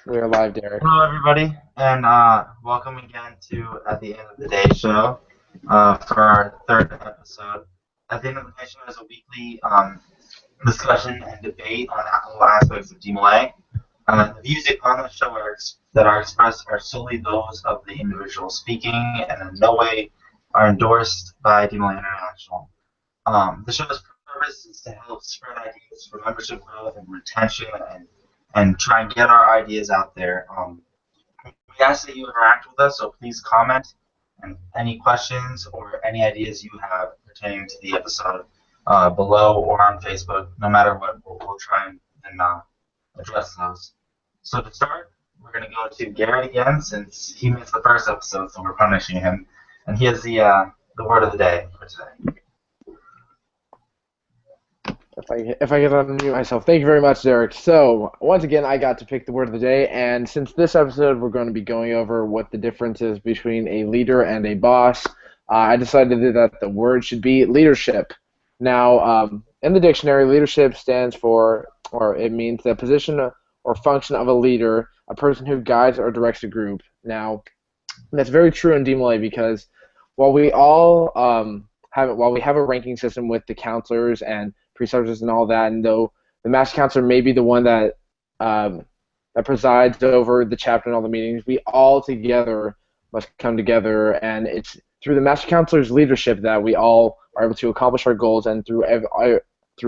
We are live, Derek. Hello, everybody, and welcome again to At the End of the Day show for our third episode. At the End of the Day show is a weekly discussion and debate on all aspects of DMLA. The views on the show that are expressed are solely those of the individual speaking and in no way are endorsed by DMLA International. The show's purpose is to help spread ideas for membership growth and retention and try and get our ideas out there. We ask that you interact with us, so please comment and any questions or any ideas you have pertaining to the episode below or on Facebook. No matter what, we'll try and address those. So to start, we're going to go to Garrett again since he missed the first episode, so we're punishing him. And he has the word of the day for today. If I could unmute myself. Thank you very much, Derek. So, once again, I got to pick the word of the day, and since this episode we're going to be going over what the difference is between a leader and a boss, I decided that the word should be leadership. Now, in the dictionary, leadership stands for, or it means the position or function of a leader, a person who guides or directs a group. Now, that's very true in DMLA because while we all while we have a ranking system with the counselors and preceptors and all that, and though the master counselor may be the one that that presides over the chapter and all the meetings, we all together must come together, and it's through the master counselor's leadership that we all are able to accomplish our goals, and through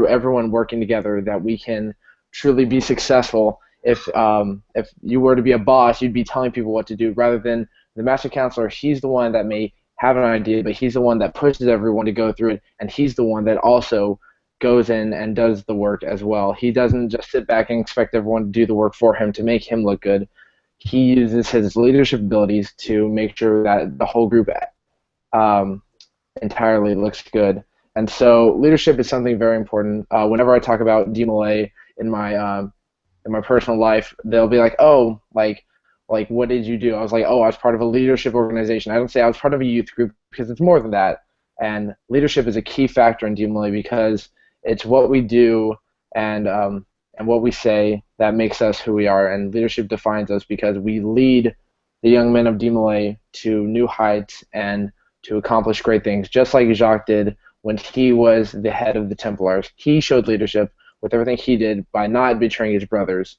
everyone working together that we can truly be successful. If you were to be a boss, you'd be telling people what to do rather than the master counselor. He's the one that may have an idea, but he's the one that pushes everyone to go through it, and he's the one that also goes in and does the work as well. He doesn't just sit back and expect everyone to do the work for him to make him look good. He uses his leadership abilities to make sure that the whole group entirely looks good. And so leadership is something very important. Whenever I talk about DMLA in my personal life, they'll be like, oh, like what did you do? I was like, oh, I was part of a leadership organization. I don't say I was part of a youth group because it's more than that. And leadership is a key factor in DMLA because it's what we do and what we say that makes us who we are. And leadership defines us because we lead the young men of DMLA to new heights and to accomplish great things, just like Jacques did when he was the head of the Templars. He showed leadership with everything he did by not betraying his brothers.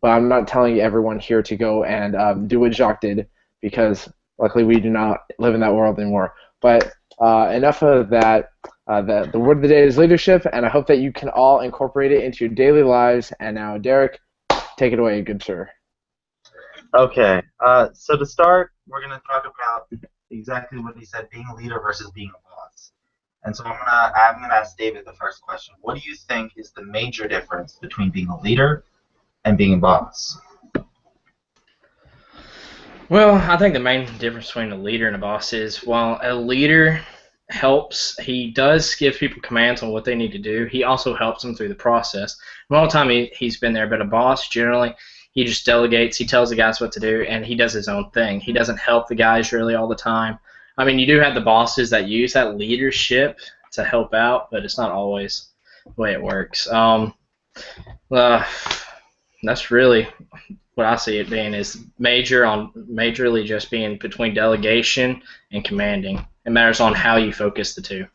But I'm not telling everyone here to go and do what Jacques did because luckily we do not live in that world anymore. But enough of that. The word of the day is leadership, and I hope that you can all incorporate it into your daily lives. And now, Derek, take it away, good sir. Okay, so to start, we're going to talk about exactly what he said, being a leader versus being a boss. And so I'm gonna ask David the first question. What do you think is the major difference between being a leader and being a boss? Well, I think the main difference between a leader and a boss is while a leader helps, he does give people commands on what they need to do, he also helps them through the process. And all the time he's been there, but a boss, generally, he just delegates, he tells the guys what to do, and he does his own thing. He doesn't help the guys really all the time. I mean, you do have the bosses that use that leadership to help out, but it's not always the way it works. That's really what I see it being is majorly just being between delegation and commanding. It matters on how you focus the two.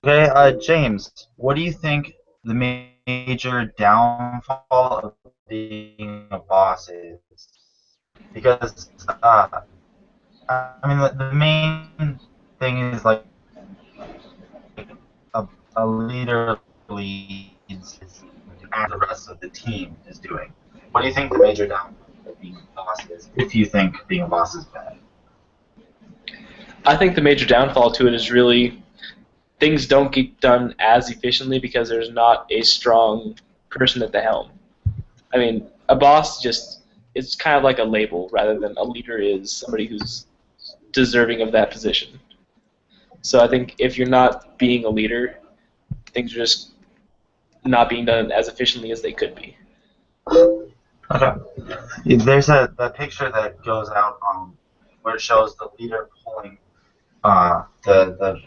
Okay, James, what do you think the major downfall of being a boss is? Because I mean, the main thing is like a leader leads as the rest of the team is doing. What do you think the major downfall of being a boss is? If you think being a boss is bad. I think the major downfall to it is really things don't get done as efficiently because there's not a strong person at the helm. I mean, a boss just it's kind of like a label rather than a leader is somebody who's deserving of that position. So I think if you're not being a leader, things are just not being done as efficiently as they could be. Okay. There's a picture that goes out where it shows the leader pulling the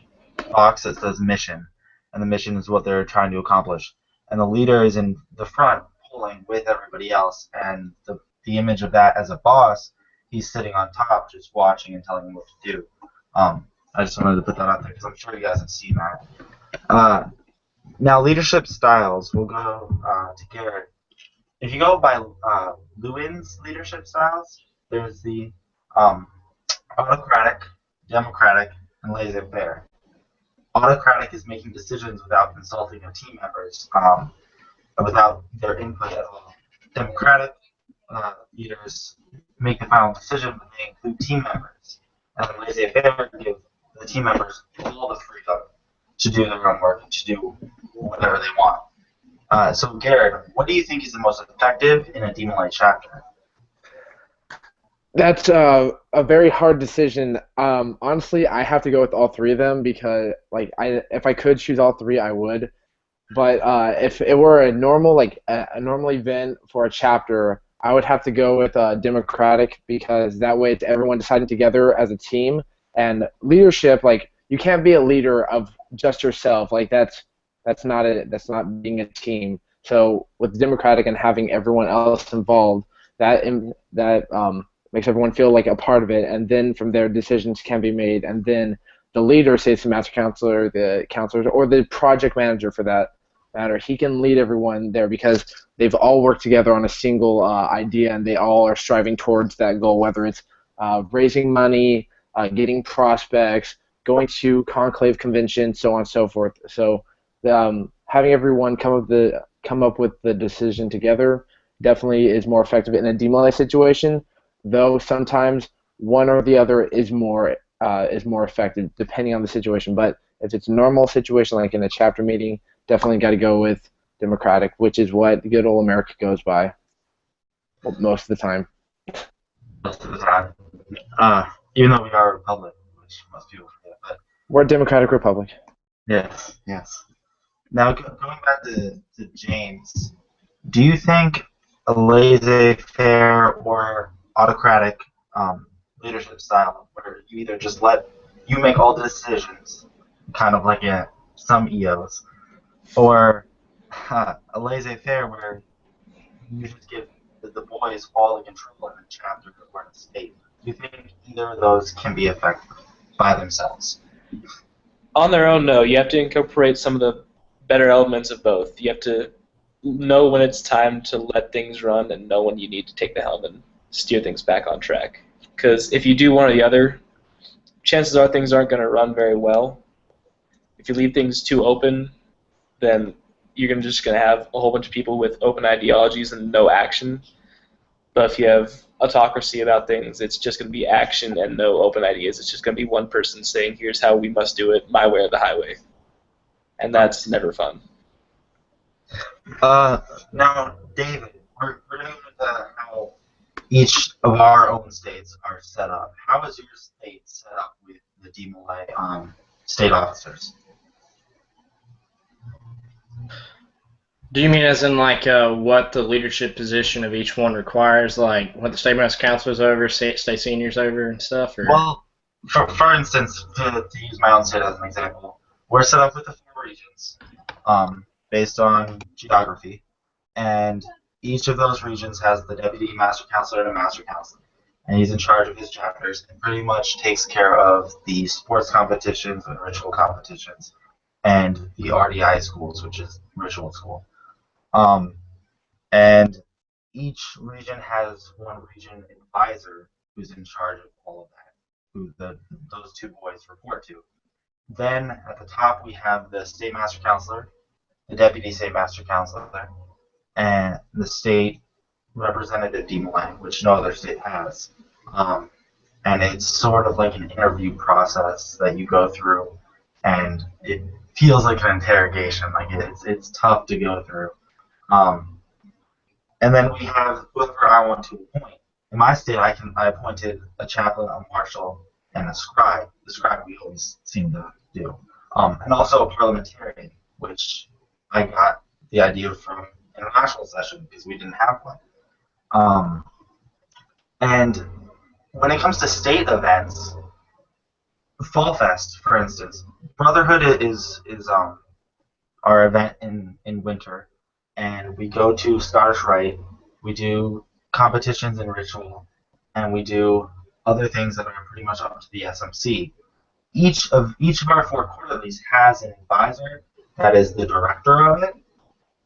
box that says mission, and the mission is what they're trying to accomplish. And the leader is in the front ruling with everybody else, and the image of that as a boss, he's sitting on top, just watching and telling them what to do. I just wanted to put that out there because I'm sure you guys have seen that. Now, leadership styles. We'll go to Garrett. If you go by Lewin's leadership styles, there's the autocratic, democratic, and laissez-faire. Autocratic is making decisions without consulting their team members, without their input at all. Democratic leaders make the final decision, but they include team members. And laissez-faire give the team members all the freedom to do their own work and to do whatever they want. So, Garrett, what do you think is the most effective in a Demon Light chapter? That's a very hard decision. Honestly, I have to go with all three of them because, like, if I could choose all three, I would. But if it were a normal, a normal event for a chapter, I would have to go with democratic because that way it's everyone deciding together as a team. And leadership, like, you can't be a leader of just yourself. Like, that's not being a team. So with democratic and having everyone else involved, that makes everyone feel like a part of it, and then from there decisions can be made, and then the leader, say it's the master counselor, the counselors, or the project manager for that matter, he can lead everyone there because they've all worked together on a single idea, and they all are striving towards that goal, whether it's raising money, getting prospects, going to conclave conventions, so on and so forth. So having everyone come up with the decision together definitely is more effective in a demolition situation, though sometimes one or the other is more effective depending on the situation. But if it's a normal situation like in a chapter meeting, definitely got to go with democratic, which is what good old America goes by most of the time. Most of the time. Even though we are a republic, which most people forget. But we're a democratic republic. Yes, yes. Now, going back to James, do you think a laissez-faire or autocratic leadership style, where you either just let you make all the decisions, kind of like some EOs, or a laissez-faire where you just give the boys all the control in the chapter or the state? Do you think either of those can be effective by themselves? On their own, no. You have to incorporate some of the better elements of both. You have to know when it's time to let things run and know when you need to take the helm and steer things back on track. Because if you do one or the other, chances are things aren't going to run very well. If you leave things too open, then you're just going to have a whole bunch of people with open ideologies and no action. But if you have autocracy about things, it's just going to be action and no open ideas. It's just going to be one person saying, here's how we must do it, my way or the highway. And that's never fun. Now, David, we're going to look at how each of our own states are set up. How is your state set up with the DMLA state officers? Do you mean as in like what the leadership position of each one requires, like what the state master council is over, state seniors over, and stuff? Or? Well, for instance, to use my own state as an example, we're set up with the 4 regions based on geography, and each of those regions has the deputy master counselor and a master counselor, and he's in charge of his chapters and pretty much takes care of the sports competitions and ritual competitions and the RDI schools, which is ritual school. And each region has one region advisor who's in charge of all of that, who those 2 boys report to. Then at the top we have the state master counselor, the deputy state master counselor, and the state representative DMLA, which no other state has. And it's sort of like an interview process that you go through, and it feels like an interrogation. Like it's tough to go through. And then we have whoever I want to appoint. In my state, I appointed a chaplain, a marshal, and a scribe. The scribe we always seem to do. And also a parliamentarian, which I got the idea from international session because we didn't have one. And when it comes to state events, Fall Fest, for instance, Brotherhood is our event in winter, and we go to Scottish Rite. We do competitions in ritual, and we do other things that are pretty much up to the SMC. Each of our 4 quarterlies has an advisor that is the director of it,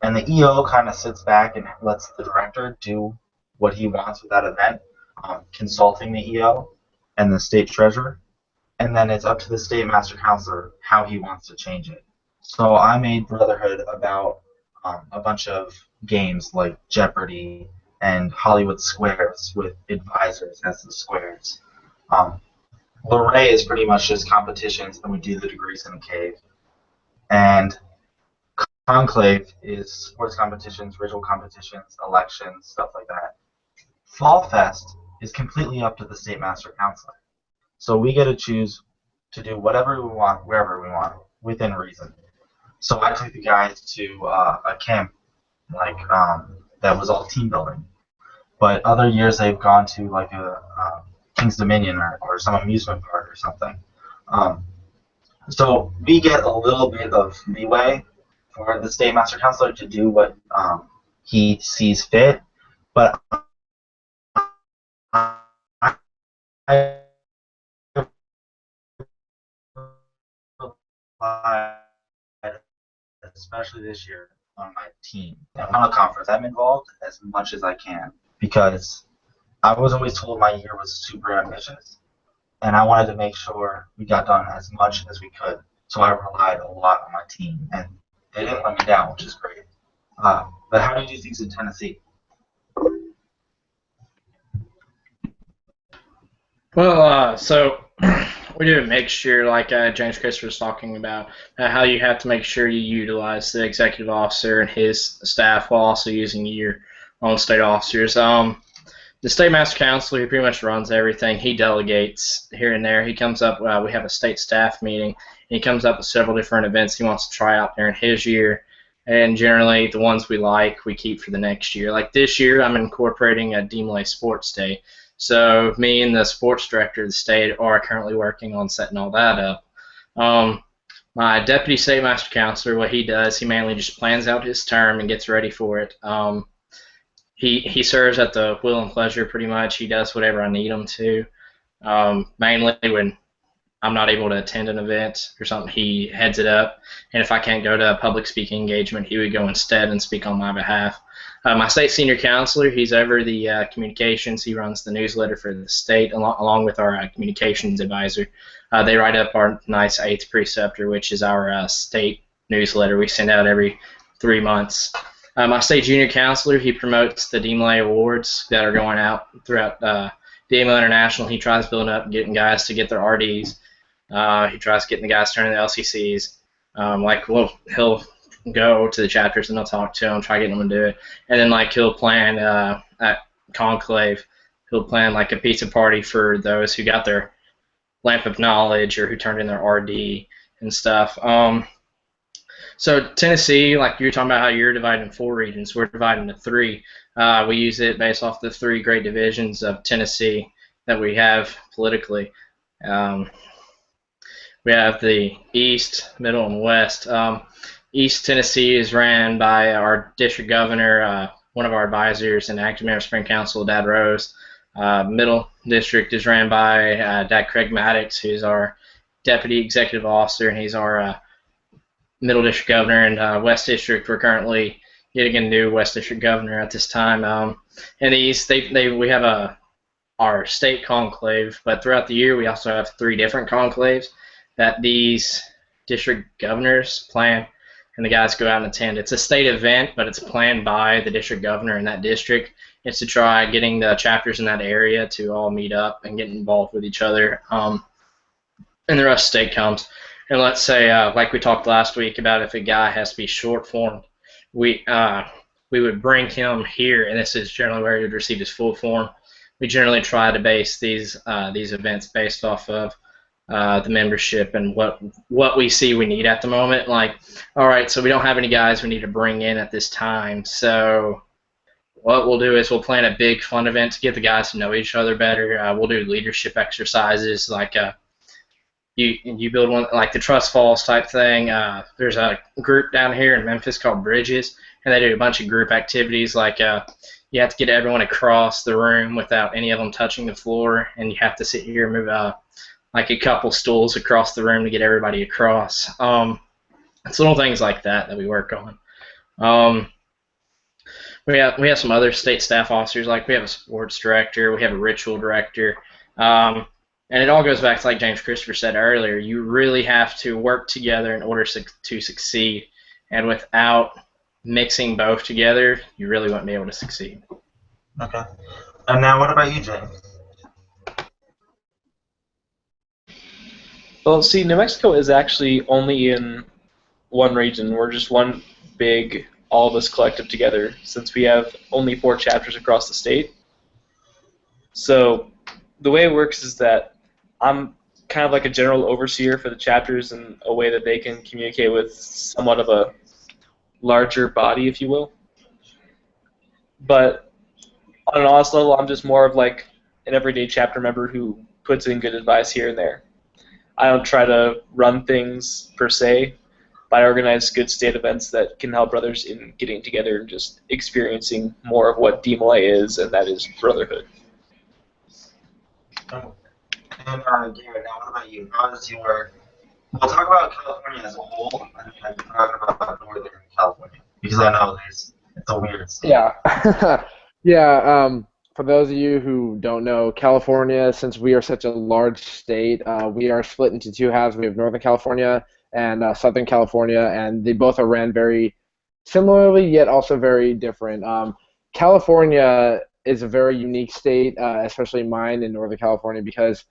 and the EO kind of sits back and lets the director do what he wants with that event, consulting the EO and the state treasurer, and then it's up to the state master counselor how he wants to change it. So I made Brotherhood about a bunch of games like Jeopardy and Hollywood Squares with advisors as the squares. Lorray is pretty much just competitions, and we do the degrees in the cave. And Conclave is sports competitions, ritual competitions, elections, stuff like that. Fall Fest is completely up to the state master counselor. So we get to choose to do whatever we want, wherever we want, within reason. So I took the guys to a camp that was all team building. But other years they've gone to like a King's Dominion or some amusement park or something. So we get a little bit of leeway for the state master counselor to do what he sees fit, but I especially this year on my team. On a conference, I'm involved as much as I can because I was always told my year was super ambitious, and I wanted to make sure we got done as much as we could. So I relied a lot on my team, and they didn't let me down, which is great. But how do you do things in Tennessee? Well, so we do a mixture, like James Christopher was talking about, how you have to make sure you utilize the executive officer and his staff while also using your own state officers. The state master counselor, he pretty much runs everything. He delegates here and there. He comes up, we have a state staff meeting, and he comes up with several different events he wants to try out there in his year. And generally, the ones we like, we keep for the next year. Like this year, I'm incorporating a DMLA Sports Day. So me and the sports director of the state are currently working on setting all that up. My deputy state master counselor, what he does, he mainly just plans out his term and gets ready for it. He serves at the will and pleasure pretty much. He does whatever I need him to. Mainly when I'm not able to attend an event or something, he heads it up. And if I can't go to a public speaking engagement, he would go instead and speak on my behalf. My state senior counselor, he's over the communications. He runs the newsletter for the state along with our communications advisor. They write up our nice 8th Preceptor, which is our state newsletter we send out every 3 months. My state junior counselor, he promotes the DMLA awards that are going out throughout DMLA International. He tries building up, getting guys to get their RDs. He tries getting the guys turning the LCCs. He'll go to the chapters and they'll talk to them, try getting them to do it. And then he'll plan at Conclave, he'll plan like a pizza party for those who got their lamp of knowledge or who turned in their RD and stuff. So Tennessee, like you were talking about how you're divided in 4 regions, we're divided into 3. We use it based off the 3 great divisions of Tennessee that we have politically. We have the East, Middle, and West. East Tennessee is ran by our district governor, one of our advisors, and active member of Spring Council, Dad Rose. Middle District is ran by Dad Craig Maddox, who's our deputy executive officer, and he's our Middle District governor. And West District, we're currently getting a new West District governor at this time. In the East, we have our state conclave, but throughout the year we also have 3 different conclaves that these district governors plan, and the guys go out and attend. It's a state event, but it's planned by the district governor in that district. It's to try getting the chapters in that area to all meet up and get involved with each other. And the rest of the state comes. And let's say, like we talked last week about if a guy has to be short formed, we would bring him here, and this is generally where he would receive his full form. We generally try to base these events based off of the membership and what we see we need at the moment. Like, all right, so we don't have any guys we need to bring in at this time. So what we'll do is we'll plan a big fun event to get the guys to know each other better. We'll do leadership exercises like you build one like the Trust Falls type thing. There's a group down here in Memphis called Bridges, and they do a bunch of group activities like you have to get everyone across the room without any of them touching the floor, and you have to sit here and move like a couple stools across the room to get everybody across. It's little things like that we work on. We have some other state staff officers, like we have a sports director, we have a ritual director, and it all goes back to like James Christopher said earlier. You really have to work together in order to succeed, and without mixing both together, you really wouldn't be able to succeed. Okay. And now, what about you, James? Well, see, New Mexico is actually only in one region. We're just one big, all of us collective together, since we have only 4 chapters across the state. So the way it works is that I'm kind of like a general overseer for the chapters in a way that they can communicate with somewhat of a larger body, if you will. But on an honest level, I'm just more of like an everyday chapter member who puts in good advice here and there. I don't try to run things per se, but I organize good state events that can help brothers in getting together and just experiencing more of what DMLA is, and that is brotherhood. And Garrett, now what about you? How is your... We'll talk about California as a whole, and then talk about Northern California, because I know it's a weird state. Yeah. Yeah, for those of you who don't know, California, since we are such a large state, we are split into 2 halves. We have Northern California and Southern California, and they both are ran very similarly, yet also very different. California is a very unique state, especially mine in Northern California, because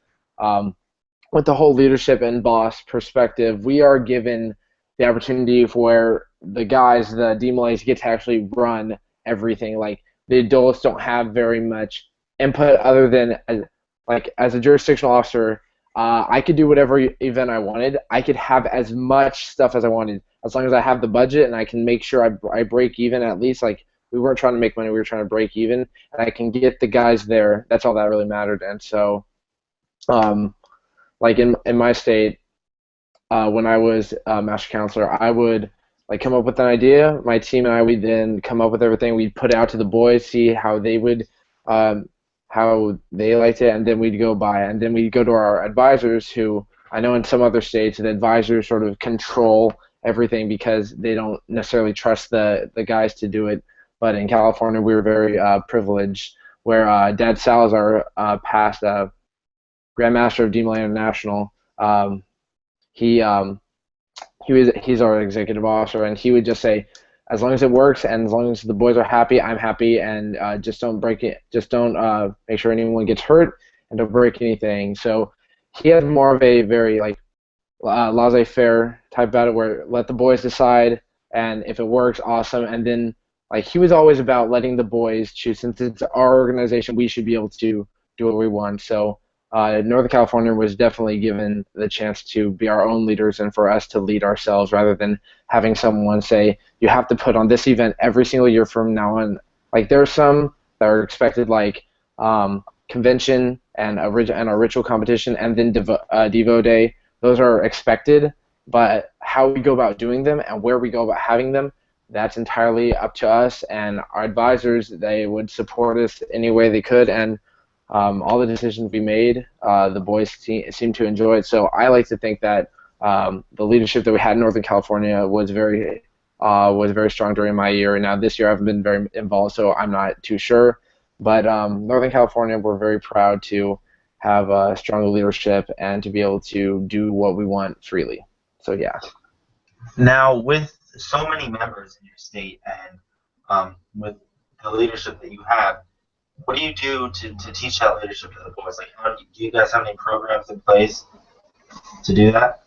with the whole leadership and boss perspective, we are given the opportunity for where the guys, the DMLAs, get to actually run everything. Like, the adults don't have very much input other than, as a jurisdictional officer, I could do whatever event I wanted. I could have as much stuff as I wanted, as long as I have the budget and I can make sure I break even at least. Like, we weren't trying to make money, we were trying to break even, and I can get the guys there. That's all that really mattered. And so, like in my state, when I was master counselor, I would come up with an idea. My team and I would then come up with everything. We'd put it out to the boys, see how they would, how they liked it, and then we'd go by. And then we'd go to our advisors, who I know in some other states, the advisors sort of control everything because they don't necessarily trust the guys to do it. But in California, we were very privileged, where Dad Salazar, past Grandmaster of DMLA International, he's our executive officer, and he would just say, as long as it works and as long as the boys are happy, I'm happy, and just don't break it. Just don't make sure anyone gets hurt, and don't break anything. So he has more of a very laissez-faire type about it, where let the boys decide, and if it works, awesome. And then he was always about letting the boys choose. Since it's our organization, we should be able to do what we want. So Northern California was definitely given the chance to be our own leaders and for us to lead ourselves, rather than having someone say, you have to put on this event every single year from now on. There are some that are expected, convention and our ritual competition, and then Devo Day. Those are expected, but how we go about doing them and where we go about having them, that's entirely up to us. And our advisors, they would support us any way they could, and all the decisions we made, the boys seem to enjoy it. So I like to think that the leadership that we had in Northern California was very strong during my year. And now this year I haven't been very involved, so I'm not too sure. But Northern California, we're very proud to have strong leadership and to be able to do what we want freely. So yeah. Now, with so many members in your state and with the leadership that you have, what do you do to teach that leadership to the boys? Do you guys have any programs in place to do that?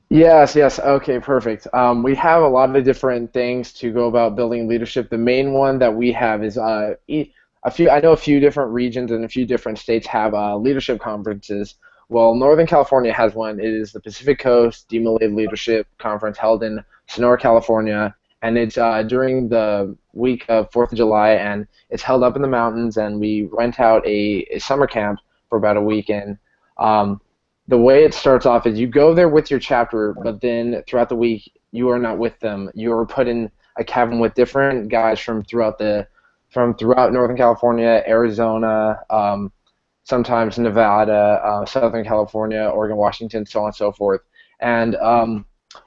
Yes. Okay, perfect. We have a lot of different things to go about building leadership. The main one that we have is I know a few different regions and a few different states have leadership conferences. Well, Northern California has one. It is the Pacific Coast DMLA Leadership Conference, held in Sonora, California, and it's during the week of 4th of July, and it's held up in the mountains, and we rent out a summer camp for about a weekend. the way it starts off is you go there with your chapter, but then throughout the week you are not with them. You are put in a cabin with different guys from throughout Northern California, Arizona, sometimes Nevada, Southern California, Oregon, Washington, so on and so forth. And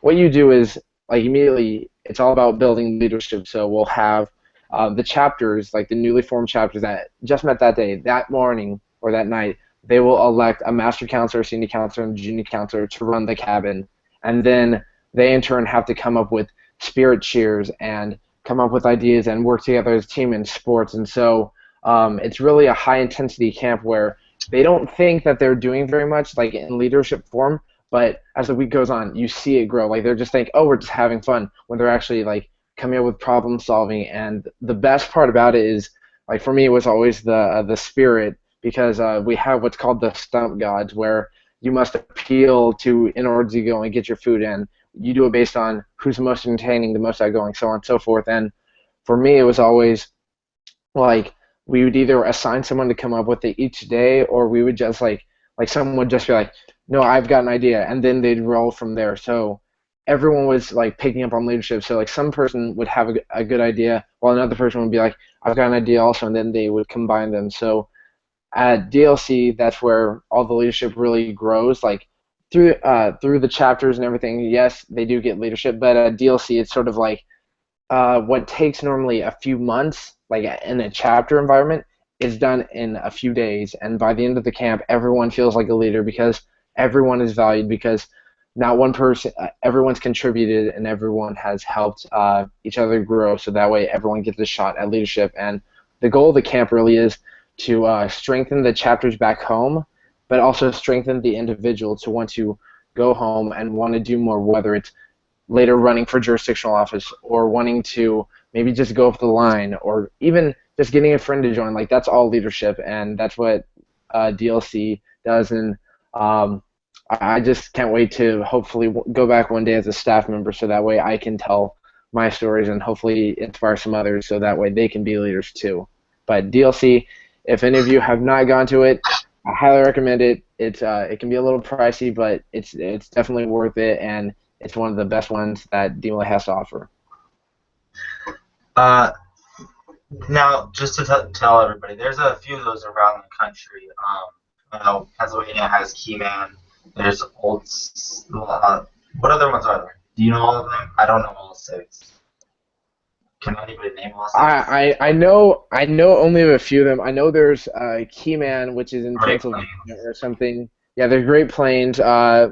what you do is like immediately it's all about building leadership. So we'll have the chapters, like the newly formed chapters that just met that day, that morning or that night, they will elect a master counselor, senior counselor, and junior counselor to run the cabin. And then they in turn have to come up with spirit cheers and come up with ideas and work together as a team in sports. And so it's really a high intensity camp where they don't think that they're doing very much like in leadership form, but as the week goes on, you see it grow. Like they're just think, oh, we're just having fun when they're actually like coming up with problem solving. And the best part about it is, like for me, it was always the spirit because we have what's called the stump gods, where you must appeal to in order to go and get your food in. You do it based on who's the most entertaining, the most outgoing, so on and so forth. And for me, it was always like we would either assign someone to come up with it each day, or we would just like someone would just be like, no, I've got an idea, and then they'd roll from there. So everyone was like picking up on leadership. So like some person would have a good idea, while another person would be like, I've got an idea also, and then they would combine them. So at DLC, that's where all the leadership really grows. Like through the chapters and everything, yes, they do get leadership, but at DLC, it's sort of like what takes normally a few months, like in a chapter environment, is done in a few days. And by the end of the camp, everyone feels like a leader because everyone is valued because not one person, everyone's contributed and everyone has helped each other grow. So that way, everyone gets a shot at leadership. And the goal of the camp really is to strengthen the chapters back home, but also strengthen the individual to want to go home and want to do more, whether it's later running for jurisdictional office or wanting to maybe just go up the line or even just getting a friend to join. Like that's all leadership, and that's what DLC does. And I just can't wait to hopefully go back one day as a staff member so that way I can tell my stories and hopefully inspire some others so that way they can be leaders too. But DLC, if any of you have not gone to it, I highly recommend it. It can be a little pricey, but it's definitely worth it, and it's one of the best ones that DMLA has to offer. Now, just to tell everybody, there's a few of those around the country. I know Pennsylvania has Keyman. There's what other ones are there? Do you know all of them? I don't know all six. Can anybody name all six? I know only of a few of them. I know there's Keyman, which is in Great Pennsylvania Plains. or something. Yeah, there's Great Plains. I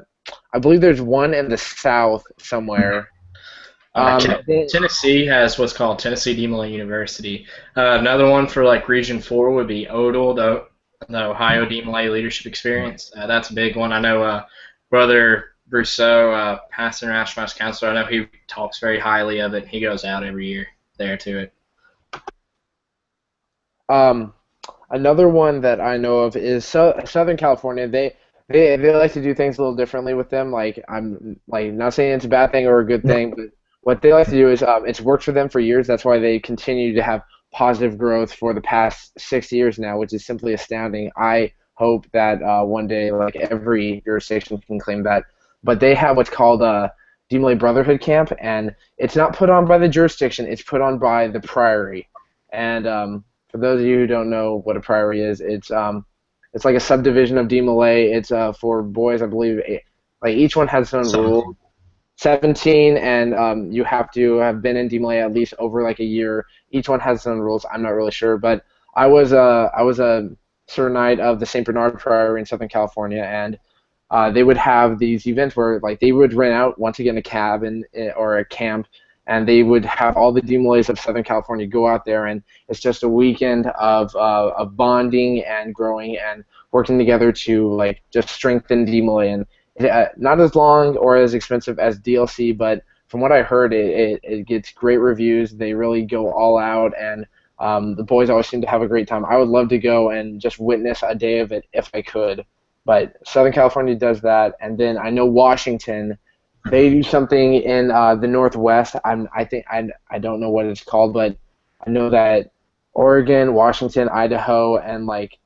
believe there's one in the south somewhere. Tennessee has what's called Tennessee DeMolay University. Another one for like Region 4 would be ODL, the Ohio DeMolay Leadership Experience. That's a big one. I know Brother Brousseau, past international vice counselor, I know he talks very highly of it. He goes out every year there to it. Another one that I know of is Southern California. They like to do things a little differently with them. Like I'm like not saying it's a bad thing or a good thing, but what they like to do is it's worked for them for years. That's why they continue to have positive growth for the past 6 years now, which is simply astounding. I hope that one day like every jurisdiction can claim that. But they have what's called a DeMolay Brotherhood Camp, and it's not put on by the jurisdiction. It's put on by the priory. And for those of you who don't know what a priory is, it's like a subdivision of DeMolay. It's for boys, I believe. Like each one has its own rules. 17, and you have to have been in DeMolay at least over like a year. Each one has its own rules. I'm not really sure, but I was a Sir Knight of the St. Bernard Priory in Southern California, and they would have these events where like they would rent out once again a cabin or a camp, and they would have all the DeMolays of Southern California go out there, and it's just a weekend of bonding and growing and working together to like just strengthen DeMolay. And not as long or as expensive as DLC, but from what I heard, it gets great reviews. They really go all out, and the boys always seem to have a great time. I would love to go and just witness a day of it if I could. But Southern California does that, and then I know Washington, they do something in the Northwest. I don't know what it's called, but I know that Oregon, Washington, Idaho, and like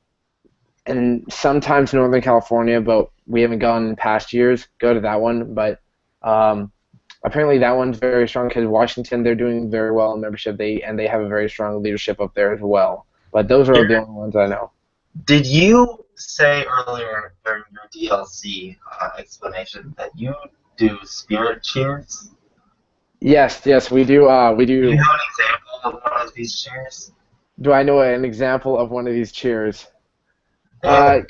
and sometimes Northern California, but we haven't gone in past years. Go to that one, but apparently that one's very strong because Washington, they're doing very well in membership. They have a very strong leadership up there as well. But those are the only ones I know. Did you say earlier during your DLC explanation that you do spirit cheers? Yes, we do. We Do do. you have an example of one of these cheers? Do I know an example of one of these cheers? Yeah.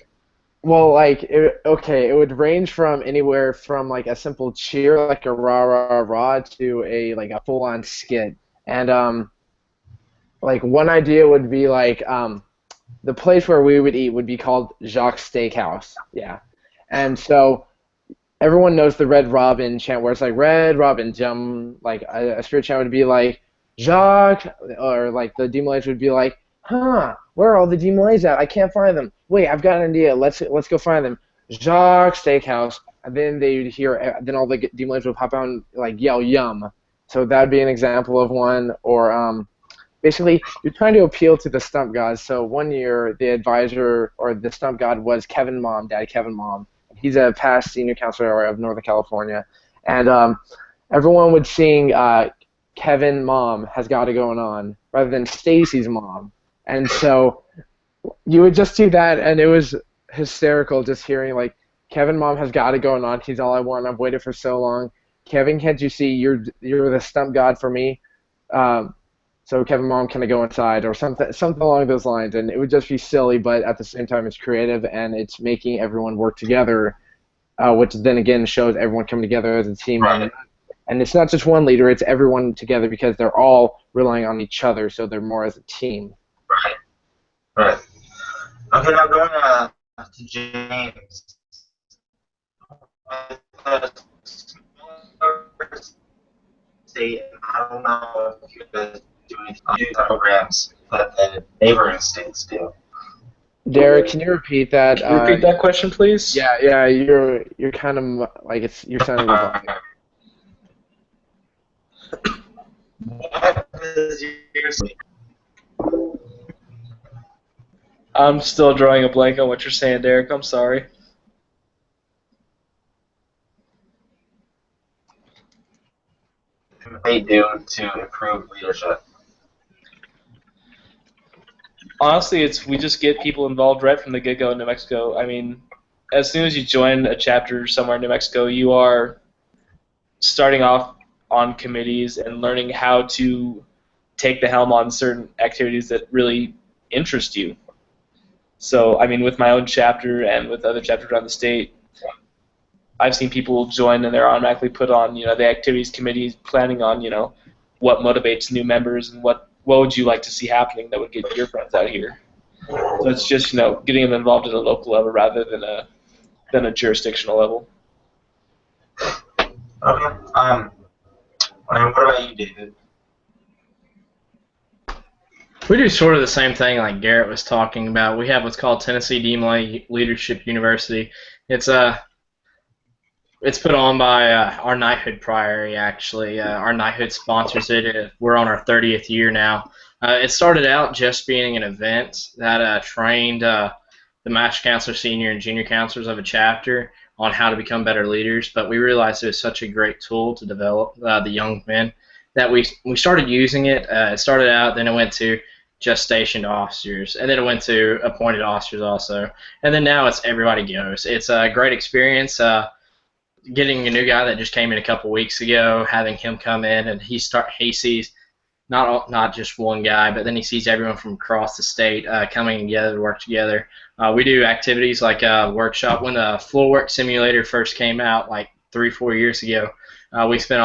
Well, like, it would range from anywhere from like a simple cheer, like a rah rah rah, to a full on skit. And like one idea would be like the place where we would eat would be called Jacques Steakhouse. Yeah, and so everyone knows the Red Robin chant where it's like Red Robin jump. Like a spirit chant would be like Jacques, or like the demon would be like, huh, where are all the demons at? I can't find them. Wait, I've got an idea. Let's go find them. Jacques Steakhouse. And then they would hear, then all the demons would pop out and like yell yum. So that'd be an example of one. Or basically, you're trying to appeal to the stump gods. So one year, the advisor or the stump god was Kevin Mom, Dad Kevin Mom. He's a past senior counselor of Northern California, and everyone would sing Kevin Mom has got it going on rather than Stacy's mom. And so you would just do that, and it was hysterical just hearing like Kevin Mom has got it going on. He's all I want. I've waited for so long. Kevin, can't you see you're the stump god for me? So Kevin Mom, can I go inside or something along those lines? And it would just be silly, but at the same time it's creative and it's making everyone work together, which then again shows everyone coming together as a team. Right. And it's not just one leader; it's everyone together because they're all relying on each other, so they're more as a team. Right. Right. Okay, now going to James. State, I don't know if you guys do any programs that the neighboring states do. Derek, can you repeat that? Can you repeat that question, please? Yeah, you're kind of like you're sounding robotic. What is your state? I'm still drawing a blank on what you're saying, Derek. I'm sorry. They do to improve leadership? Honestly, we just get people involved right from the get-go in New Mexico. I mean, as soon as you join a chapter somewhere in New Mexico, you are starting off on committees and learning how to take the helm on certain activities that really interest you. So, I mean, with my own chapter and with other chapters around the state, I've seen people join and they're automatically put on, the activities committees, planning on, what motivates new members and what would you like to see happening that would get your friends out here. So it's just, getting them involved at a local level rather than a jurisdictional level. Okay. And what about you, David? We do sort of the same thing like Garrett was talking about. We have what's called Tennessee Demon Leadership University. It's put on by our Knighthood Priory, actually. Our Knighthood sponsors it. We're on our 30th year now. It started out just being an event that trained the master counselor, senior, and junior counselors of a chapter on how to become better leaders, but we realized it was such a great tool to develop the young men that we started using it. It started out, then it went to just stationed officers, and then it went to appointed officers also, and then now it's everybody goes. It's a great experience. Getting a new guy that just came in a couple weeks ago, having him come in, and he sees not just one guy, but then he sees everyone from across the state coming together to work together. We do activities like a workshop. When the Floorwork Simulator first came out, like 3-4 years ago, we spent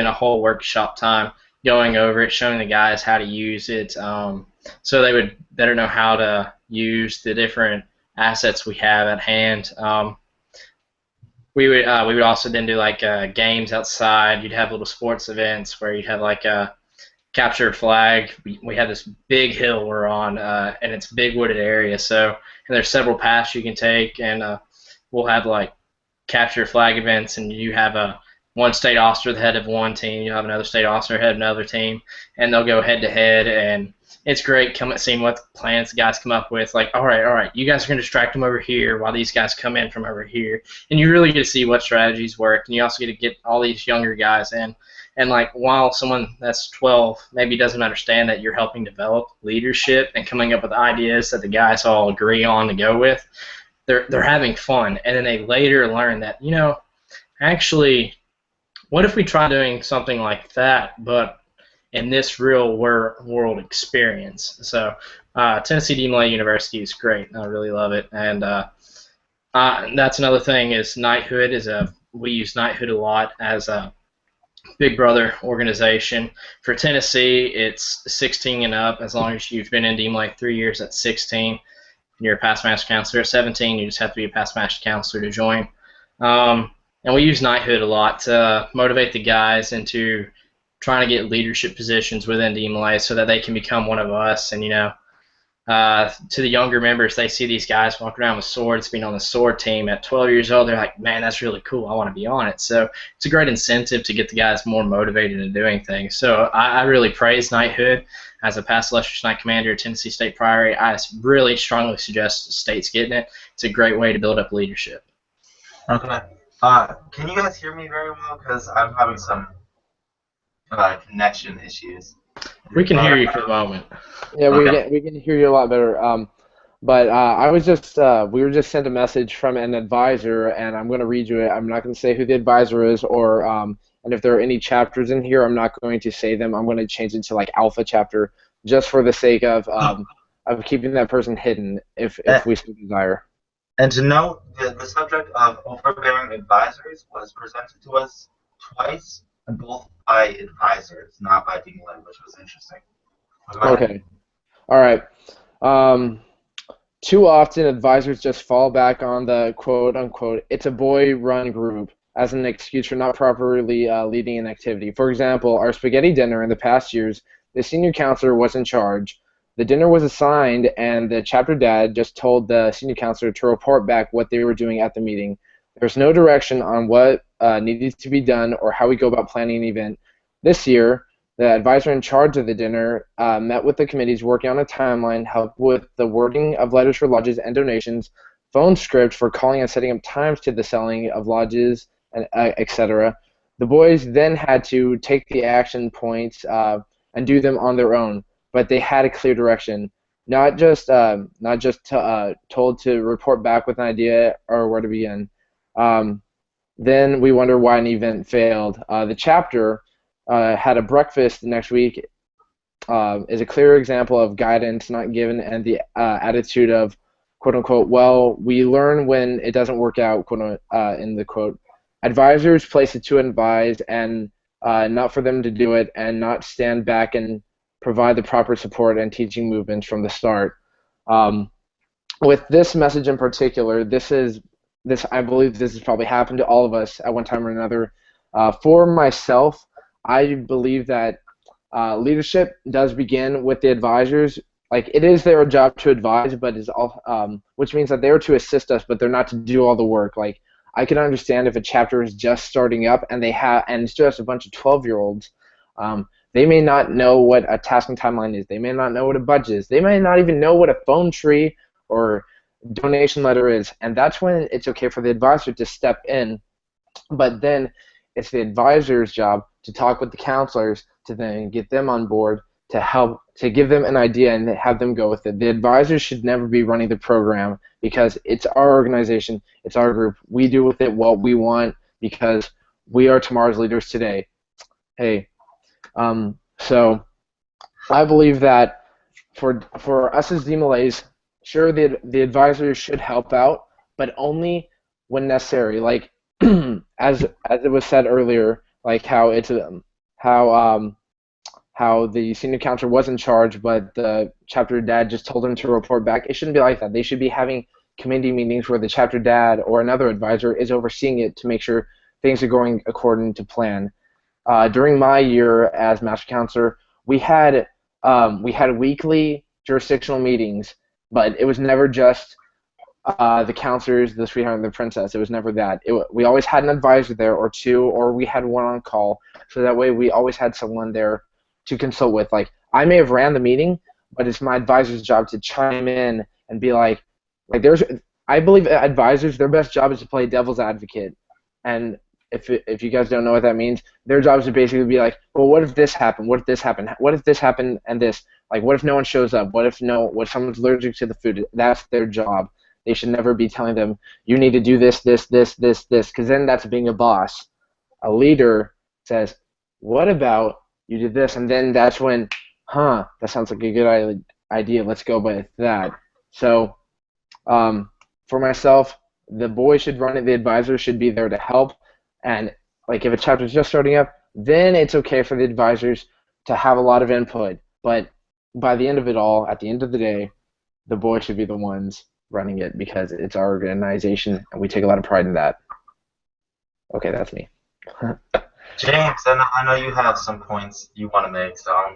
a whole workshop time going over it, showing the guys how to use it, so they would better know how to use the different assets we have at hand. We would also then do like games outside. You'd have little sports events where you'd have like a capture a flag. We have this big hill we're on, and it's a big wooded area. So and there's several paths you can take, and we'll have like capture flag events, and you have a one state officer the head of one team, you'll have another state officer head of another team, and they'll go head to head, and it's great seeing what plans the guys come up with. Like, all right, you guys are going to distract them over here while these guys come in from over here, and you really get to see what strategies work, and you also get to get all these younger guys in. And like, while someone that's 12 maybe doesn't understand that you're helping develop leadership and coming up with ideas that the guys all agree on to go with, they're having fun, and then they later learn that, actually, what if we try doing something like that, but in this real world experience? So Tennessee DeMolay University is great. I really love it, and that's another thing is knighthood we use knighthood a lot as a Big Brother organization. For Tennessee, it's 16 and up. As long as you've been in DeMolay 3 years, that's 16. You're a past master counselor. At 17, you just have to be a past master counselor to join. And we use knighthood a lot to motivate the guys into trying to get leadership positions within DeMolay so that they can become one of us. And, to the younger members, they see these guys walking around with swords, being on the sword team at 12 years old. They're like, man, that's really cool. I want to be on it. So it's a great incentive to get the guys more motivated in doing things. So I really praise knighthood. As a past illustrious knight commander at Tennessee State Priory, I really strongly suggest states getting it. It's a great way to build up leadership. Okay. Can you guys hear me very well? Because I'm having some connection issues. We can hear you for the moment. Yeah, Okay. we can hear you a lot better. But I was just we were just sent a message from an advisor, and I'm going to read you it. I'm not going to say who the advisor is, or and if there are any chapters in here, I'm not going to say them. I'm going to change it to like alpha chapter, just for the sake of keeping that person hidden, if we so desire. And to note, the subject of overbearing advisors was presented to us twice, and both by advisors, not by DeMolay, which was interesting. Okay. All right. Too often, advisors just fall back on the quote-unquote "it's a boy-run group" as an excuse for not properly leading an activity. For example, our spaghetti dinner in the past years, the senior counselor was in charge. The dinner was assigned, and the chapter dad just told the senior counselor to report back what they were doing at the meeting. There's no direction on what needed to be done or how we go about planning an event. This year, the advisor in charge of the dinner met with the committees working on a timeline, helped with the wording of letters for lodges and donations, phone script for calling and setting up times to the selling of lodges, and etc. The boys then had to take the action points and do them on their own, but they had a clear direction, not just told to report back with an idea or where to begin. Then we wonder why an event failed. The chapter had a breakfast the next week is a clear example of guidance not given and the attitude of quote-unquote, well, we learn when it doesn't work out, in the quote. Advisors place it to advise and not for them to do it, and not stand back and provide the proper support and teaching movements from the start. With this message in particular, I believe this has probably happened to all of us at one time or another. For myself, I believe that leadership does begin with the advisors. Like, it is their job to advise, but which means that they're to assist us, but they're not to do all the work. Like, I can understand if a chapter is just starting up and it's just a bunch of 12-year-olds. They may not know what a tasking timeline is. They may not know what a budget is. They may not even know what a phone tree or donation letter is, and that's when it's okay for the advisor to step in. But then it's the advisor's job to talk with the counselors to then get them on board, to help, to give them an idea and have them go with it. The advisors should never be running the program, because it's our organization, it's our group. We do with it what we want, because we are tomorrow's leaders today. Hey, so I believe that for us as DeMolays, sure, the advisors should help out, but only when necessary. Like as it was said earlier, like how the senior counselor was in charge, but the chapter dad just told him to report back. It shouldn't be like that. They should be having committee meetings where the chapter dad or another advisor is overseeing it to make sure things are going according to plan. During my year as master counselor, we had weekly jurisdictional meetings, but it was never just the counselors, the sweetheart, and the princess. It was never that. We always had an advisor there or two, or we had one on call. So that way we always had someone there to consult with. Like, I may have ran the meeting, but it's my advisor's job to chime in and be I believe advisors, their best job is to play devil's advocate. And if you guys don't know what that means, their job is to basically be like, well, what if this happened? What if this happened? What if this happened and this? Like, what if no one shows up? What if someone's allergic to the food? That's their job. They should never be telling them, you need to do this, this, this, this, this, because then that's being a boss. A leader says, what about you did this? And then that's when, that sounds like a good idea. Let's go with that. So for myself, the boy should run it. The advisor should be there to help. And like if a chapter is just starting up, then it's okay for the advisors to have a lot of input. But by the end of it all, at the end of the day, the boy should be the ones running it because it's our organization and we take a lot of pride in that. Okay, that's me. James, I know you have some points you want to make, so I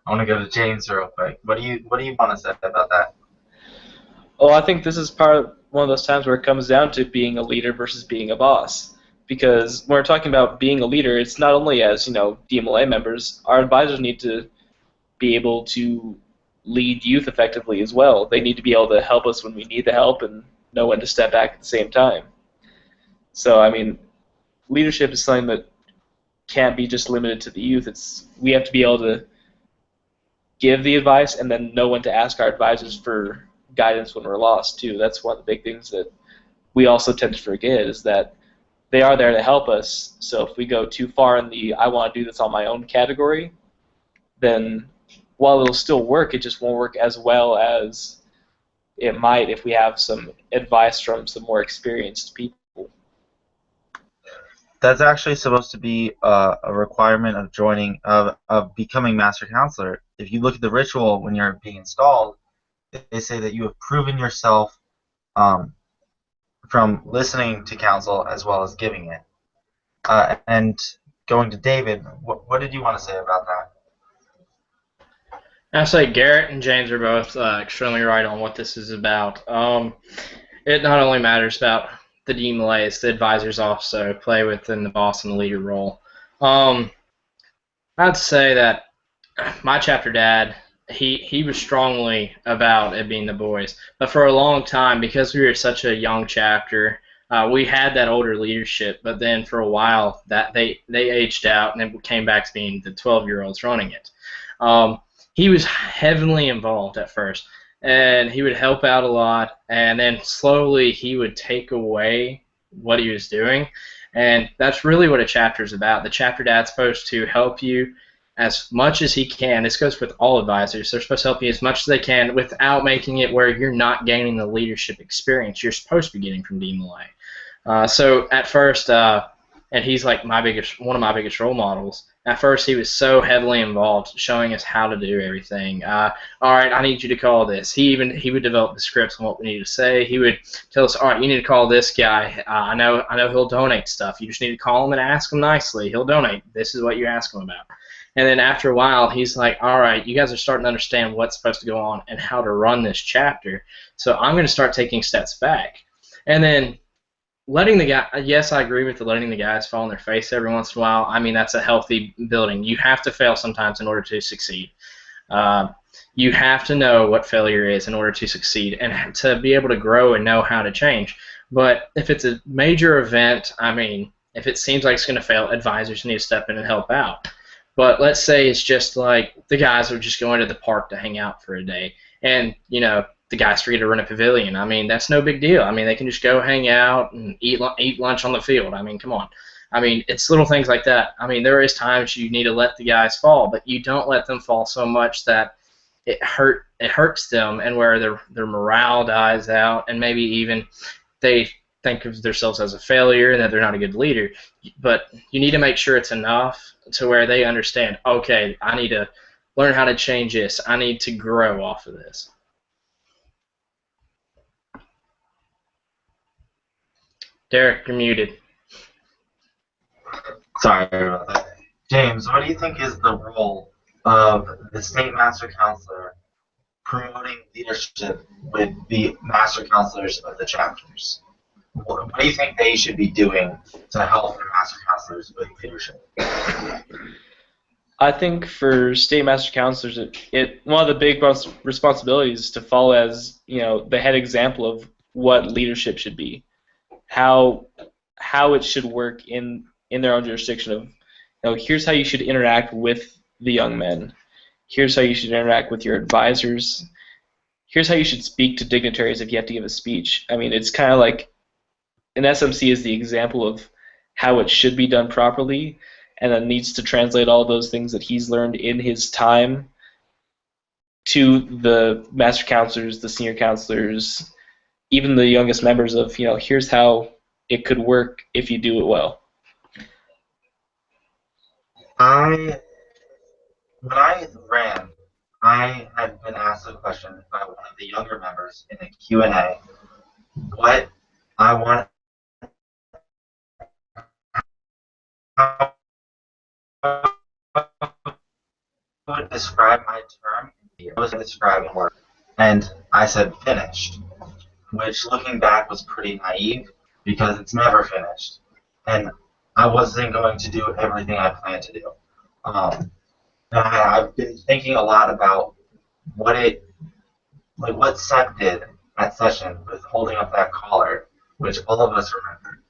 want to go to James real quick. What do you want to say about that? Oh, I think this is one of those times where it comes down to being a leader versus being a boss. Because when we're talking about being a leader, it's not only as, DMLA members, our advisors need to be able to lead youth effectively as well. They need to be able to help us when we need the help and know when to step back at the same time. So, leadership is something that can't be just limited to the youth. We have to be able to give the advice and then know when to ask our advisors for guidance when we're lost, too. That's one of the big things that we also tend to forget is that they are there to help us. So if we go too far in the I want to do this on my own category, then while it'll still work, it just won't work as well as it might if we have some advice from some more experienced people. That's actually supposed to be a requirement of joining, of becoming Master Counselor. If you look at the ritual when you're being installed, they say that you have proven yourself from listening to counsel as well as giving it. And going to David, what did you want to say about that? I say Garrett and James are both extremely right on what this is about. It not only matters about the DMLAs, the advisors also play within the boss and the leader role. I'd say that my chapter dad, he was strongly about it being the boys, but for a long time, because we were such a young chapter, we had that older leadership, but then for a while that they aged out and it came back to being the 12-year-olds running it. He was heavily involved at first, and he would help out a lot, and then slowly he would take away what he was doing, and that's really what a chapter is about. The chapter dad's supposed to help you as much as he can. This goes with all advisors. They're supposed to help you as much as they can without making it where you're not gaining the leadership experience you're supposed to be getting from DMLA. So at first, and he's like one of my biggest role models. At first, he was so heavily involved, showing us how to do everything. All right, I need you to call this. He would develop the scripts on what we needed to say. He would tell us, all right, you need to call this guy. I know he'll donate stuff. You just need to call him and ask him nicely. He'll donate. This is what you ask him about. And then after a while, he's like, all right, you guys are starting to understand what's supposed to go on and how to run this chapter. So I'm going to start taking steps back. And then letting the guy, yes, I agree with letting the guys fall on their face every once in a while. That's a healthy building. You have to fail sometimes in order to succeed. You have to know what failure is in order to succeed and to be able to grow and know how to change. But if it's a major event, if it seems like it's going to fail, advisors need to step in and help out. But let's say it's just like the guys are just going to the park to hang out for a day, and the guys forget to run a pavilion. That's no big deal. They can just go hang out and eat lunch on the field. Come on. It's little things like that. There is times you need to let the guys fall, but you don't let them fall so much that it hurts them and where their morale dies out, and maybe even they think of themselves as a failure and that they're not a good leader. But you need to make sure it's enough to where they understand, okay, I need to learn how to change this. I need to grow off of this. Derek, you're muted. Sorry about that. James, what do you think is the role of the State Master Counselor promoting leadership with the master counselors of the chapters? What do you think they should be doing to help their master counselors with leadership? I think for state master counselors, one of the big responsibilities is to follow as the head example of what leadership should be, how it should work in their own jurisdiction. Of here's how you should interact with the young men. Here's how you should interact with your advisors. Here's how you should speak to dignitaries if you have to give a speech. I mean, it's kind of like an SMC is the example of how it should be done properly, and then needs to translate all those things that he's learned in his time to the master counselors, the senior counselors, even the youngest members of, here's how it could work if you do it well. When I ran, I had been asked a question by one of the younger members in a Q&A, what I want, how would describe my term, I was describing work, and I said finished, which looking back was pretty naive because it's never finished, and I wasn't going to do everything I planned to do. I've been thinking a lot about what Seth did at session with holding up that collar, which all of us remember.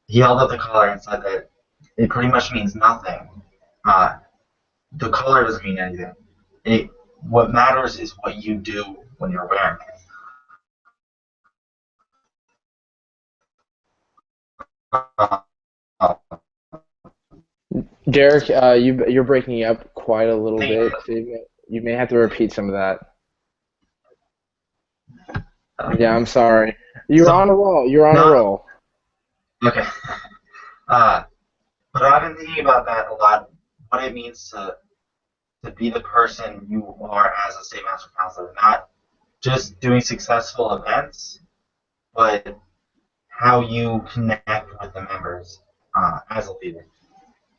He held up the collar and said that it pretty much means nothing. The collar doesn't mean anything. What matters is what you do when you're wearing it. Derek, you're breaking up quite a little bit. So you may have to repeat some of that. Yeah, I'm sorry. You're on a roll. You're on a roll. Okay. But I've been thinking about that a lot. What it means to be the person you are as a state master counselor, not just doing successful events, but how you connect with the members as a leader.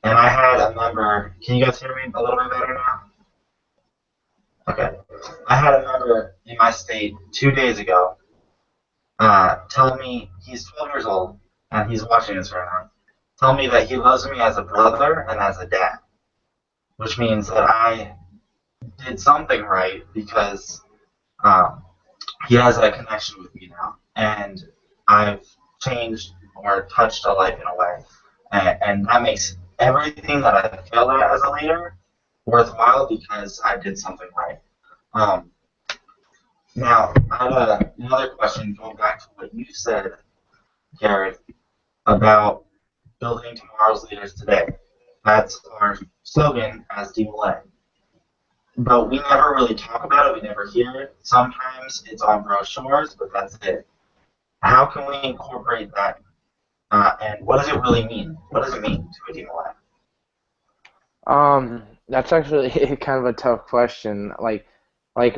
And I had a member. Can you guys hear me a little bit better now? Okay. I had a member in my state 2 days ago tell me, he's 12 years old, and he's watching this right now, tell me that he loves me as a brother and as a dad, which means that I did something right because he has a connection with me now, and I've changed or touched a life in a way, and that makes everything that I failed at as a leader worthwhile because I did something right. Now, I have another question going back to what you said, Garrett, about building tomorrow's leaders today. That's our slogan as DMLA. But we never really talk about it, we never hear it. Sometimes it's on brochures, but that's it. How can we incorporate that? And what does it really mean? What does it mean to a DMLA? That's actually kind of a tough question. Like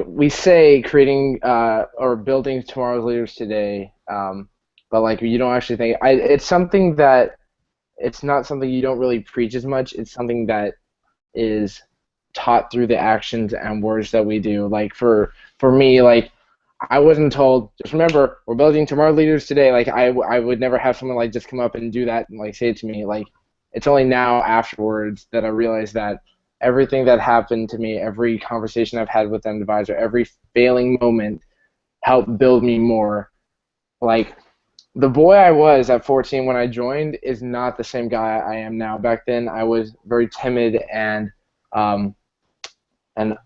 we say creating or building tomorrow's leaders today, but like you don't actually think it's something that it's not something you don't really preach as much. It's something that is taught through the actions and words that we do. Like for me, like I wasn't told, just remember, we're building tomorrow's leaders today. Like I would never have someone like just come up and do that and like say it to me. Like it's only now afterwards that I realized that everything that happened to me, every conversation I've had with an advisor, every failing moment helped build me more. Like the boy I was at 14 when I joined is not the same guy I am now. Back then I was very timid and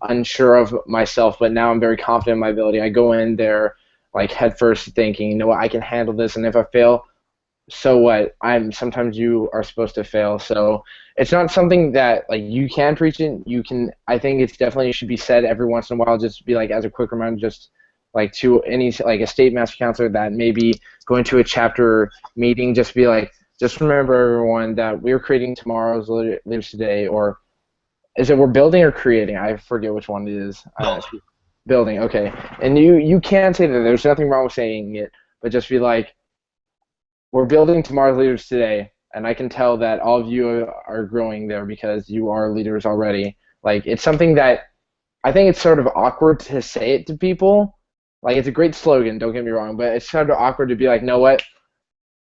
unsure of myself, but now I'm very confident in my ability. I go in there like head first thinking, you know what, I can handle this, and if I fail, so what? Sometimes you are supposed to fail. So it's not something that like you can preach it. You can. I think it's definitely should be said every once in a while. Just be like as a quick reminder, just like to any like a state master counselor that maybe going to a chapter meeting, just be like, just remember everyone that we're creating tomorrow's leaders today, or is it we're building or creating? I forget which one it is. Building. Okay. And you can say that. There's nothing wrong with saying it, but just be like, we're building tomorrow's leaders today, and I can tell that all of you are growing there because you are leaders already. Like it's something that I think it's sort of awkward to say it to people. Like, it's a great slogan, don't get me wrong, but it's sort of awkward to be like, know what?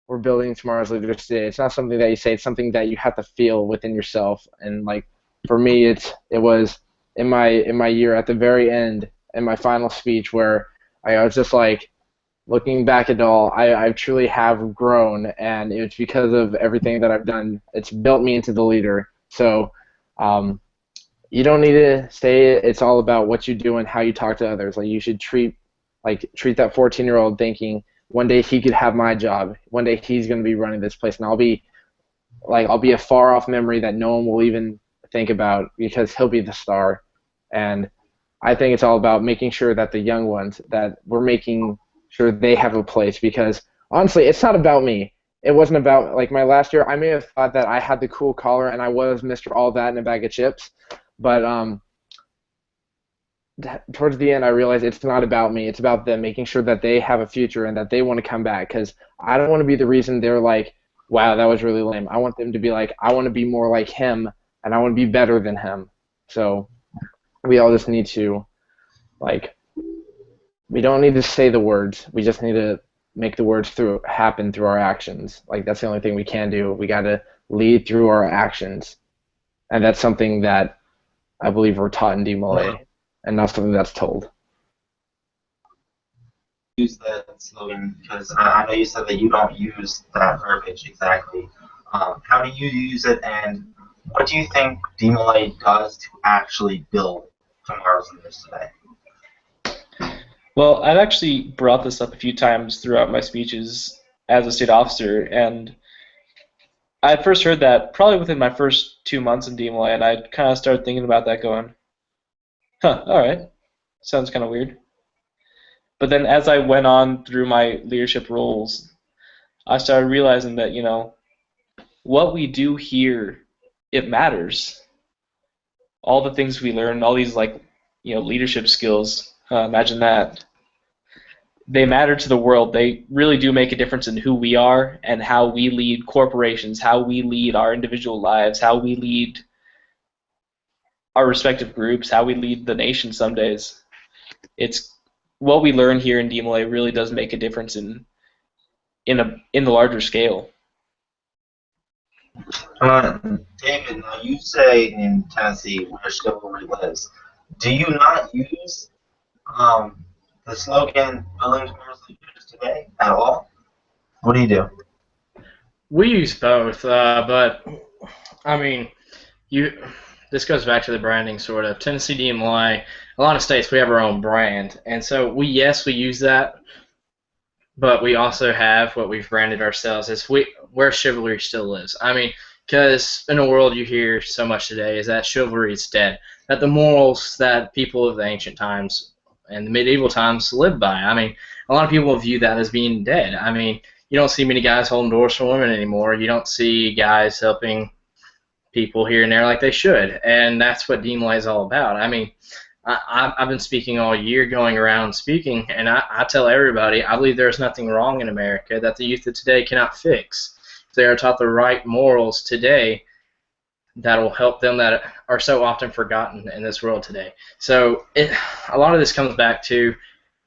We're building tomorrow's leaders today. It's not something that you say. It's something that you have to feel within yourself. And like for me, it was in my year at the very end in my final speech where I was just like looking back at it all. I truly have grown, and it's because of everything that I've done. It's built me into the leader. So you don't need to say it. It's all about what you do and how you talk to others. Like you should treat that 14-year-old thinking one day he could have my job. One day he's going to be running this place, and I'll be a far off memory that no one will even think about because he'll be the star. And I think it's all about making sure that the young ones, that we're making sure they have a place, because honestly, it's not about me. It wasn't about, like, my last year. I may have thought that I had the cool collar and I was Mr. All That in a bag of chips, but towards the end, I realized it's not about me. It's about them, making sure that they have a future and that they want to come back, because I don't want to be the reason they're like, wow, that was really lame. I want them to be like, I want to be more like him, and I want to be better than him. So we all just need to, like, we don't need to say the words. We just need to make the words happen through our actions. Like, that's the only thing we can do. We got to lead through our actions. And that's something that I believe we're taught in DMLA, and not something that's told. Use that slogan because I know you said that you don't use that verbiage exactly. How do you use it, and what do you think DMLA does to actually build tomorrow's leaders today? Well, I've actually brought this up a few times throughout my speeches as a state officer, and I first heard that probably within my first 2 months in DMLA, and I kind of started thinking about that going, huh, all right, sounds kind of weird. But then as I went on through my leadership roles, I started realizing that, what we do here, it matters. All the things we learn, all these, leadership skills, imagine that. They matter to the world. They really do make a difference in who we are and how we lead corporations, how we lead our individual lives, how we lead our respective groups, how we lead the nation some days. It's what we learn here in DMLA really does make a difference in the larger scale. David, now you say in Tennessee where chivalry lives. Do you not use the slogan "Building Tomorrow's Leaders" today at all? What do you do? We use both, but I mean, this goes back to the branding sort of. Tennessee DMLA, a lot of states we have our own brand, and so we use that, but we also have what we've branded ourselves as where chivalry still lives. I mean, because in the world you hear so much today is that chivalry is dead, that the morals that people of the ancient times and the medieval times lived by. I mean, a lot of people view that as being dead. I mean, you don't see many guys holding doors for women anymore. You don't see guys helping people here and there like they should, and that's what DMLA is all about. I mean, I've been speaking all year, going around speaking, and I tell everybody I believe there's nothing wrong in America that the youth of today cannot fix. If they are taught the right morals today, that will help them that are so often forgotten in this world today. So a lot of this comes back to,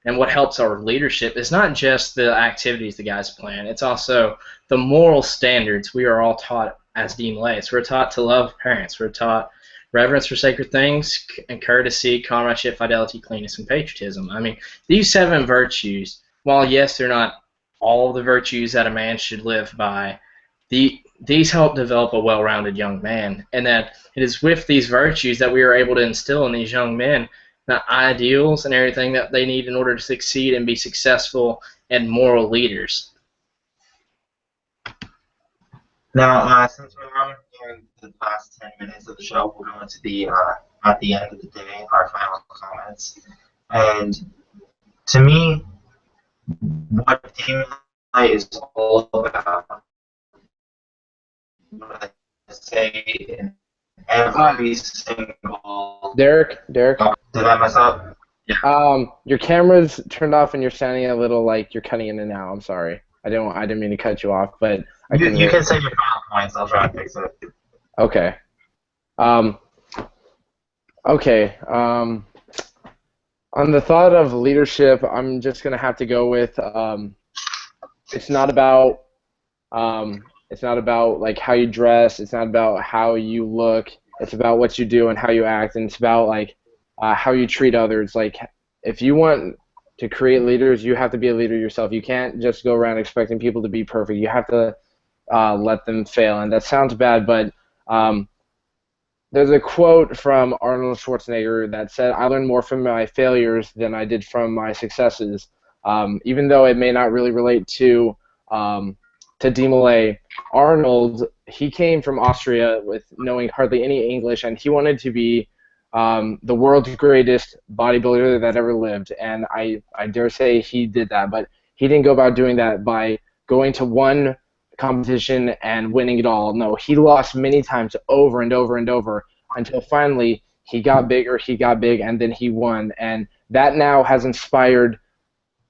and what helps our leadership is not just the activities the guys plan, it's also the moral standards we are all taught as DMLAs. We're taught to love parents. We're taught reverence for sacred things, and courtesy, comradeship, fidelity, cleanness, and patriotism. I mean, these 7 virtues, while yes, they're not all the virtues that a man should live by, these help develop a well-rounded young man, and that it is with these virtues that we are able to instill in these young men the ideals and everything that they need in order to succeed and be successful and moral leaders. Now, since we're on during the last 10 minutes of the show, we're going to the at the end of the day, our final comments. And to me, what DMLA is all about, what I say in every single. Derek. Did I mess up? Yeah. Your camera's turned off and you're sounding a little like you're cutting in and out. I'm sorry. I didn't mean to cut you off, but You can say your final points. I'll try and fix it. Okay. Okay. On the thought of leadership, I'm just gonna have to go with it's not about it's not about like how you dress. It's not about how you look. It's about what you do and how you act, and it's about like how you treat others. Like if you want to create leaders, you have to be a leader yourself. You can't just go around expecting people to be perfect. You have to let them fail, and that sounds bad, but um, there's a quote from Arnold Schwarzenegger that said, "I learned more from my failures than I did from my successes." Even though it may not really relate um, to Demolay, Arnold, he came from Austria with knowing hardly any English, and he wanted to be the world's greatest bodybuilder that ever lived. And I dare say he did that, but he didn't go about doing that by going to one competition and winning it all. No, he lost many times over and over and over until finally he got bigger, he got big, and then he won. And that now has inspired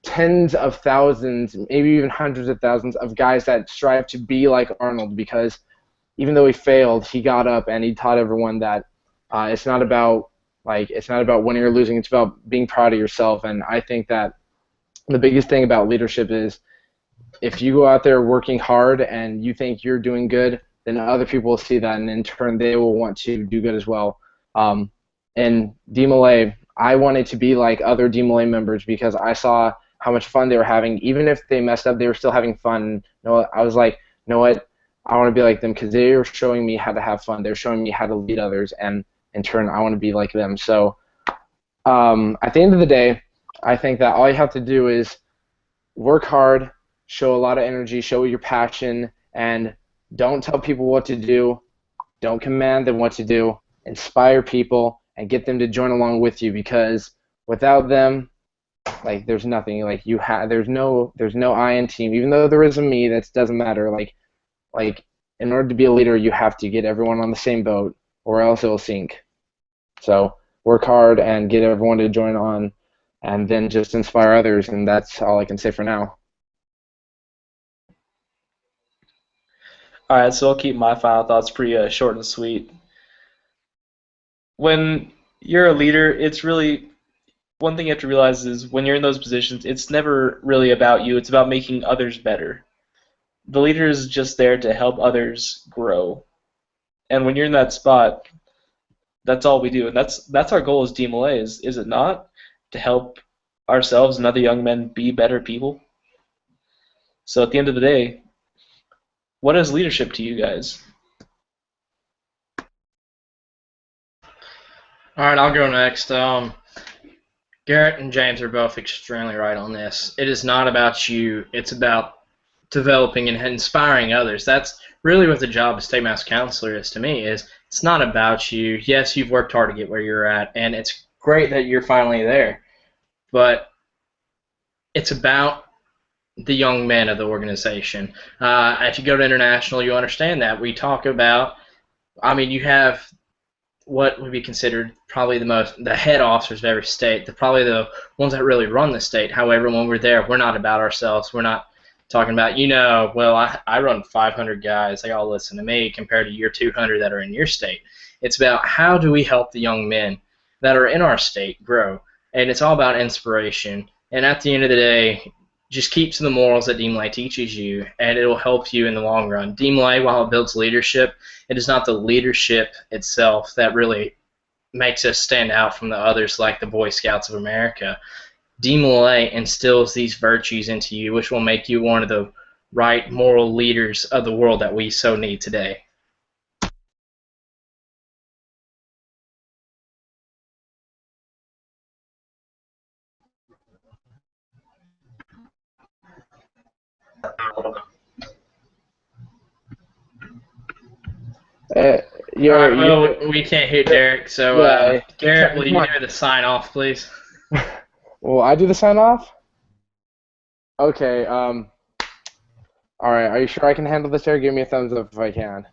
tens of thousands, maybe even hundreds of thousands of guys that strive to be like Arnold because even though he failed, he got up and he taught everyone that it's not about winning or losing. It's about being proud of yourself. And I think that the biggest thing about leadership is if you go out there working hard and you think you're doing good, then other people will see that, and in turn they will want to do good as well. And DMLA, I wanted to be like other DMLA members because I saw how much fun they were having. Even if they messed up, they were still having fun. I was like, you know what? I want to be like them because they were showing me how to have fun. They're showing me how to lead others, and in turn, I want to be like them. So at the end of the day, I think that all you have to do is work hard, show a lot of energy, show your passion, and don't tell people what to do. Don't command them what to do. Inspire people and get them to join along with you because without them, like there's nothing. Like there's no I in team. Even though there is a me, that doesn't matter. Like in order to be a leader, you have to get everyone on the same boat, or else it will sink. So work hard and get everyone to join on, and then just inspire others. And that's all I can say for now. All right, so I'll keep my final thoughts pretty short and sweet. When you're a leader, it's really one thing you have to realize is when you're in those positions, it's never really about you. It's about making others better. The leader is just there to help others grow. And when you're in that spot, that's all we do. And that's our goal as DMLA, is it not? To help ourselves and other young men be better people. So at the end of the day, what is leadership to you guys? All right, I'll go next. Garrett and James are both extremely right on this. It is not about you. It's about developing and inspiring others. That's really what the job of State Master Counselor is to me. Is it's not about you. Yes, you've worked hard to get where you're at, and it's great that you're finally there. But it's about the young men of the organization. If you go to international, you understand that. We talk about, you have what would be considered probably the head officers of every state, probably the ones that really run the state. However, when we're there, we're not about ourselves. We're not talking about, I run 500 guys. They all listen to me compared to your 200 that are in your state. It's about how do we help the young men that are in our state grow. And it's all about inspiration. And at the end of the day, just keep to the morals that DMLA teaches you, and it will help you in the long run. DMLA, while it builds leadership, it is not the leadership itself that really makes us stand out from the others like the Boy Scouts of America. DMLA instills these virtues into you, which will make you one of the right moral leaders of the world that we so need today. We can't hear Derek, so Garrett, will you do the sign off, please? Will I do the sign off? Okay. All right. Are you sure I can handle this, Derek? Give me a thumbs up if I can.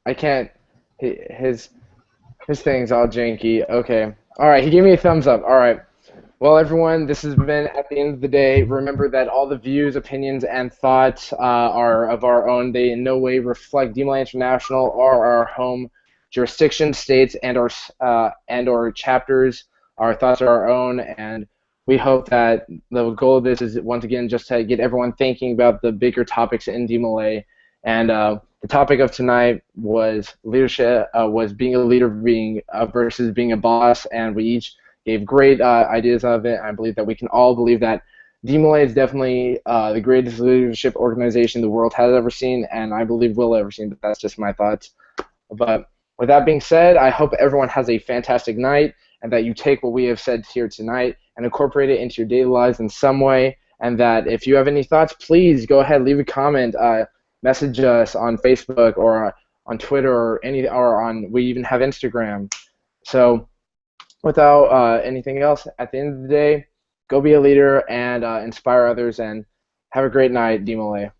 I can't. His thing's all janky. Okay. All right. He gave me a thumbs up. All right. Well, everyone, this has been At the End of the Day. Remember that all the views, opinions, and thoughts are of our own. They in no way reflect DMLA International or our home jurisdiction, states, and or chapters. Our thoughts are our own, and we hope that the goal of this is once again just to get everyone thinking about the bigger topics in DMLA. And the topic of tonight was leadership, was being a leader versus being a boss, and we each gave great ideas of it. I believe that we can all believe that DMLA is definitely the greatest leadership organization the world has ever seen, and I believe will ever seen, but that's just my thoughts. But with that being said, I hope everyone has a fantastic night, and that you take what we have said here tonight and incorporate it into your daily lives in some way, and that if you have any thoughts, please go ahead, leave a comment, message us on Facebook or on Twitter we even have Instagram. So without anything else, at the end of the day, go be a leader and inspire others, and have a great night, DMLA.